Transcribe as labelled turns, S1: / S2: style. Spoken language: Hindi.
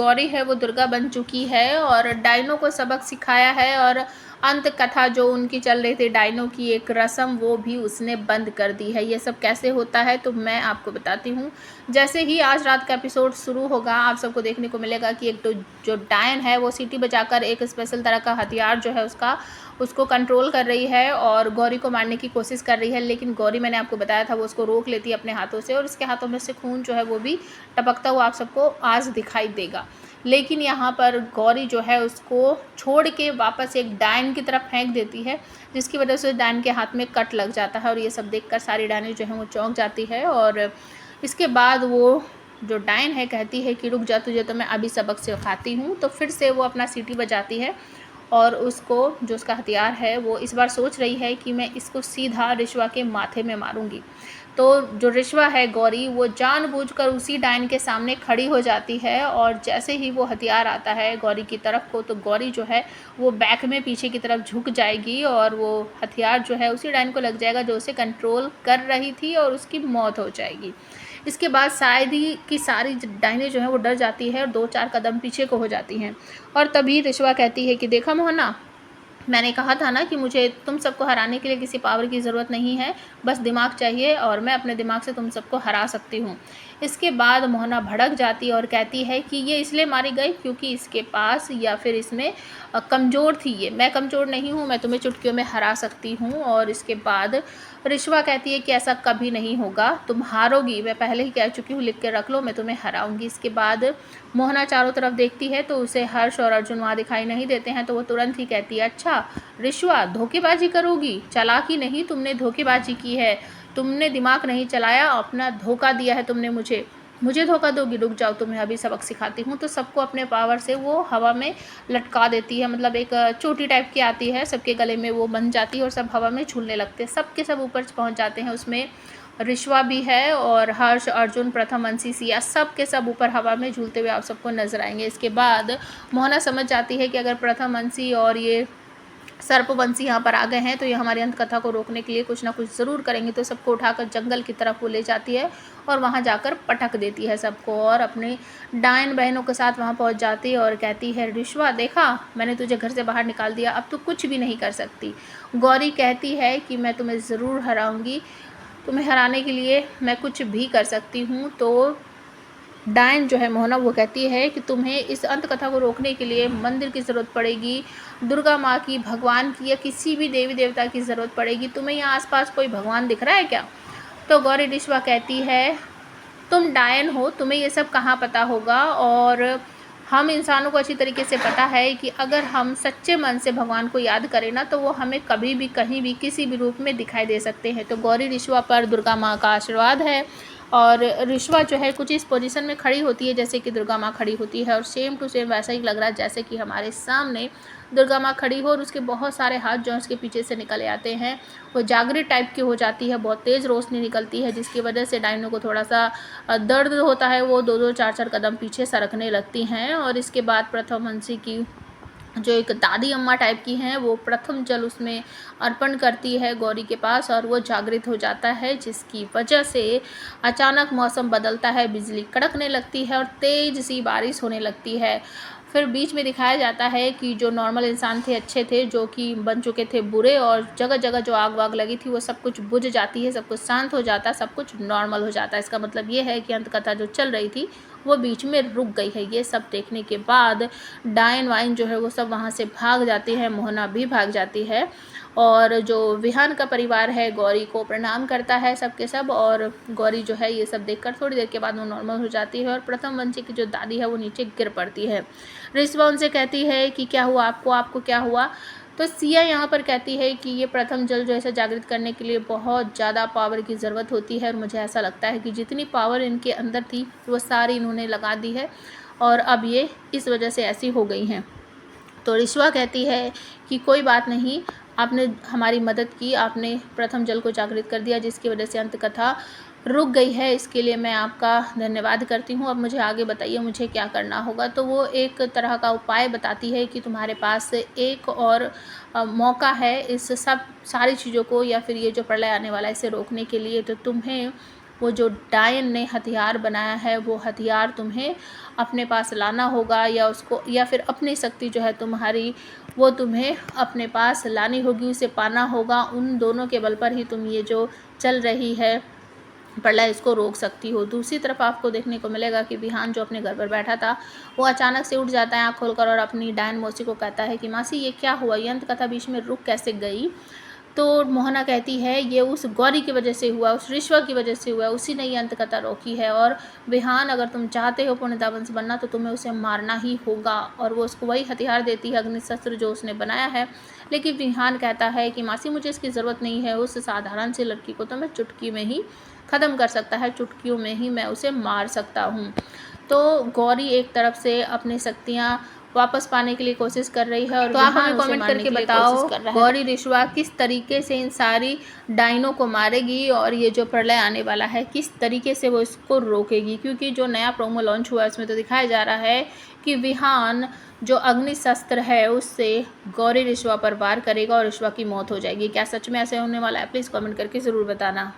S1: गौरी है वो दुर्गा बन चुकी है और डायनों को सबक सिखाया है और अंत कथा जो उनकी चल रही थी डायनों की एक रस्म वो भी उसने बंद कर दी है। ये सब कैसे होता है तो मैं आपको बताती हूँ। जैसे ही आज रात का एपिसोड शुरू होगा आप सबको देखने को मिलेगा कि एक तो जो डायन है वो सीटी बजाकर एक स्पेशल तरह का हथियार जो है उसको कंट्रोल कर रही है और गौरी को मारने की कोशिश कर रही है, लेकिन गौरी मैंने आपको बताया था वो उसको रोक लेती है अपने हाथों से और उसके हाथों में से खून जो है वो भी टपकता हुआ आप सबको आज दिखाई देगा। लेकिन यहाँ पर गौरी जो है उसको छोड़ के वापस एक डायन की तरफ फेंक देती है, जिसकी वजह से डायन के हाथ में कट लग जाता है और ये सब देखकर सारी डायनें जो है वो चौंक जाती है। और इसके बाद वो जो डायन है कहती है कि रुक जा, तुझे तो मैं अभी सबक सिखाती हूँ। तो फिर से वो अपना सीटी बजाती है और उसको जो उसका हथियार है वो इस बार सोच रही है कि मैं इसको सीधा रिश्वा के माथे में मारूंगी। तो जो रिश्वा है गौरी वो जानबूझकर उसी डायन के सामने खड़ी हो जाती है और जैसे ही वो हथियार आता है गौरी की तरफ को तो गौरी जो है वो बैक में पीछे की तरफ झुक जाएगी और वो हथियार जो है उसी डायन को लग जाएगा जो उसे कंट्रोल कर रही थी और उसकी मौत हो जाएगी। इसके बाद शायद ही कि सारी डायनें जो है वो डर जाती है और 2-4 कदम पीछे को हो जाती हैं। और तभी रिश्वा कहती है कि देखा मोहना, मैंने कहा था ना कि मुझे तुम सबको हराने के लिए किसी पावर की ज़रूरत नहीं है, बस दिमाग चाहिए और मैं अपने दिमाग से तुम सबको हरा सकती हूँ। इसके बाद मोहना भड़क जाती है और कहती है कि ये इसलिए मारी गई क्योंकि इसके पास या फिर इसमें कमज़ोर थी ये, मैं कमज़ोर नहीं हूँ, मैं तुम्हें चुटकियों में हरा सकती हूँ। और इसके बाद रिश्वा कहती है कि ऐसा कभी नहीं होगा, तुम हारोगी, मैं पहले ही कह चुकी हूँ, लिख के रख लो, मैं तुम्हें हराऊंगी। इसके बाद मोहना चारों तरफ देखती है तो उसे हर्ष और अर्जुन वहाँ दिखाई नहीं देते हैं, तो वो तुरंत ही कहती है अच्छा रिश्वा धोखेबाजी करोगी, चालाकी नहीं, तुमने धोखेबाजी की है, तुमने दिमाग नहीं चलाया, अपना धोखा दिया है तुमने मुझे धोखा दोगी, रुक जाओ तुम्हें अभी सबक सिखाती हूँ। तो सबको अपने पावर से वो हवा में लटका देती है, मतलब एक चोटी टाइप की आती है, सबके गले में वो बन जाती है और सब हवा में झूलने लगते हैं, सब के सब ऊपर पहुँच जाते हैं। उसमें रिश्वा भी है और हर्ष, अर्जुन, प्रथम, अंशी, सिया सब के सब ऊपर हवा में झूलते हुए आप सबको नजर आएंगे। इसके बाद मोहना समझ जाती है कि अगर प्रथम, अंशी और ये सर्पवंशी यहाँ पर आ गए हैं तो ये हमारी अंत कथा को रोकने के लिए कुछ ना कुछ ज़रूर करेंगे। तो सबको उठाकर जंगल की तरफ वो ले जाती है और वहाँ जाकर पटक देती है सबको और अपने डायन बहनों के साथ वहाँ पहुँच जाती है और कहती है रिश्वा देखा, मैंने तुझे घर से बाहर निकाल दिया, अब तू कुछ भी नहीं कर सकती। गौरी कहती है कि मैं तुम्हें ज़रूर हराऊँगी, तुम्हें हराने के लिए मैं कुछ भी कर सकती हूँ। तो डायन जो है मोहना वो कहती है कि तुम्हें इस अंत कथा को रोकने के लिए मंदिर की ज़रूरत पड़ेगी, दुर्गा माँ की, भगवान की या किसी भी देवी देवता की ज़रूरत पड़ेगी। तुम्हें यहाँ आसपास कोई भगवान दिख रहा है क्या? तो गौरी रिश्वा कहती है तुम डायन हो, तुम्हें ये सब कहाँ पता होगा, और हम इंसानों को अच्छी तरीके से पता है कि अगर हम सच्चे मन से भगवान को याद करें ना तो वो हमें कभी भी कहीं भी किसी भी रूप में दिखाई दे सकते हैं। तो गौरी रिश्वा पर दुर्गा माँ का आशीर्वाद है और रिश्वा जो है कुछ इस पोजीशन में खड़ी होती है जैसे कि दुर्गा माँ खड़ी होती है और सेम टू सेम वैसा ही लग रहा है जैसे कि हमारे सामने दुर्गा माँ खड़ी हो और उसके बहुत सारे हाथ जो उसके पीछे से निकले आते हैं, वो जागृत टाइप की हो जाती है, बहुत तेज़ रोशनी निकलती है जिसकी वजह से डायनों को थोड़ा सा दर्द होता है, वो 2-2, 4-4 कदम पीछे सरकने लगती हैं। और इसके बाद प्रथम अंशी की जो एक दादी अम्मा टाइप की हैं वो प्रथम जल उसमें अर्पण करती है गौरी के पास और वो जागृत हो जाता है, जिसकी वजह से अचानक मौसम बदलता है, बिजली कड़कने लगती है और तेज़ सी बारिश होने लगती है। फिर बीच में दिखाया जाता है कि जो नॉर्मल इंसान थे, अच्छे थे, जो कि बन चुके थे बुरे, और जगह जगह जो आग वाग लगी थी वो सब कुछ बुझ जाती है, सब कुछ शांत हो जाता है, सब कुछ नॉर्मल हो जाता है। इसका मतलब ये है कि अंत कथा जो चल रही थी वो बीच में रुक गई है। ये सब देखने के बाद डायन वाइन जो है वो सब वहाँ से भाग जाते हैं, मोहना भी भाग जाती है और जो विहान का परिवार है गौरी को प्रणाम करता है सबके सब। और गौरी जो है ये सब देखकर थोड़ी देर के बाद वो नॉर्मल हो जाती है और प्रथम वंशी की जो दादी है वो नीचे गिर पड़ती है। रिश्वा उनसे कहती है कि क्या हुआ आपको क्या हुआ? तो सिया यहाँ पर कहती है कि ये प्रथम जल जो है जागृत करने के लिए बहुत ज़्यादा पावर की ज़रूरत होती है और मुझे ऐसा लगता है कि जितनी पावर इनके अंदर थी वो सारी इन्होंने लगा दी है और अब ये इस वजह से ऐसी हो गई हैं। तो रिश्वा कहती है कि कोई बात नहीं, आपने हमारी मदद की, आपने प्रथम जल को जागृत कर दिया जिसकी वजह से अंत कथा रुक गई है, इसके लिए मैं आपका धन्यवाद करती हूँ। अब मुझे आगे बताइए मुझे क्या करना होगा। तो वो एक तरह का उपाय बताती है कि तुम्हारे पास एक और मौका है इस सब सारी चीज़ों को या फिर ये जो प्रलय आने वाला है इसे रोकने के लिए। तो तुम्हें वो जो डायन ने हथियार बनाया है वो हथियार तुम्हें अपने पास लाना होगा, या उसको, या फिर अपनी शक्ति जो है तुम्हारी वो तुम्हें अपने पास लानी होगी, उसे पाना होगा। उन दोनों के बल पर ही तुम ये जो चल रही है प्रलय इसको रोक सकती हो। दूसरी तरफ आपको देखने को मिलेगा कि विहान जो अपने घर पर बैठा था वो अचानक से उठ जाता है आँख खोलकर और अपनी डायन मौसी को कहता है कि मासी ये क्या हुआ, ये अंत कथा बीच में रुक कैसे गई। तो मोहना कहती है ये उस गौरी की वजह से हुआ, उस रिश्वा की वजह से हुआ, उसी ने ये अंत कथा रोकी है। और विहान अगर तुम चाहते हो पुण्यतावंश बनना तो तुम्हें उसे मारना ही होगा। और वो उसको वही हथियार देती है, अग्निशस्त्र जो उसने बनाया है। लेकिन विहान कहता है कि मासी मुझे इसकी ज़रूरत नहीं है, उस साधारण सी लड़की को तो मैं चुटकी में ही ख़त्म कर सकता है, चुटकियों में ही मैं उसे मार सकता हूँ। तो गौरी एक तरफ से अपनी शक्तियाँ वापस पाने के लिए कोशिश कर रही है, और तो आप हमें कमेंट करके बताओ गौरी रिश्वा किस तरीके से इन सारी डाइनों को मारेगी और ये जो प्रलय आने वाला है किस तरीके से वो इसको रोकेगी। क्योंकि जो नया प्रोमो लॉन्च हुआ है उसमें तो दिखाया जा रहा है कि विहान जो अग्नि शस्त्र है उससे गौरी रिश्वा पर वार करेगा और रिश्वा की मौत हो जाएगी। क्या सच में ऐसे होने वाला है? प्लीज़ कमेंट करके ज़रूर बताना।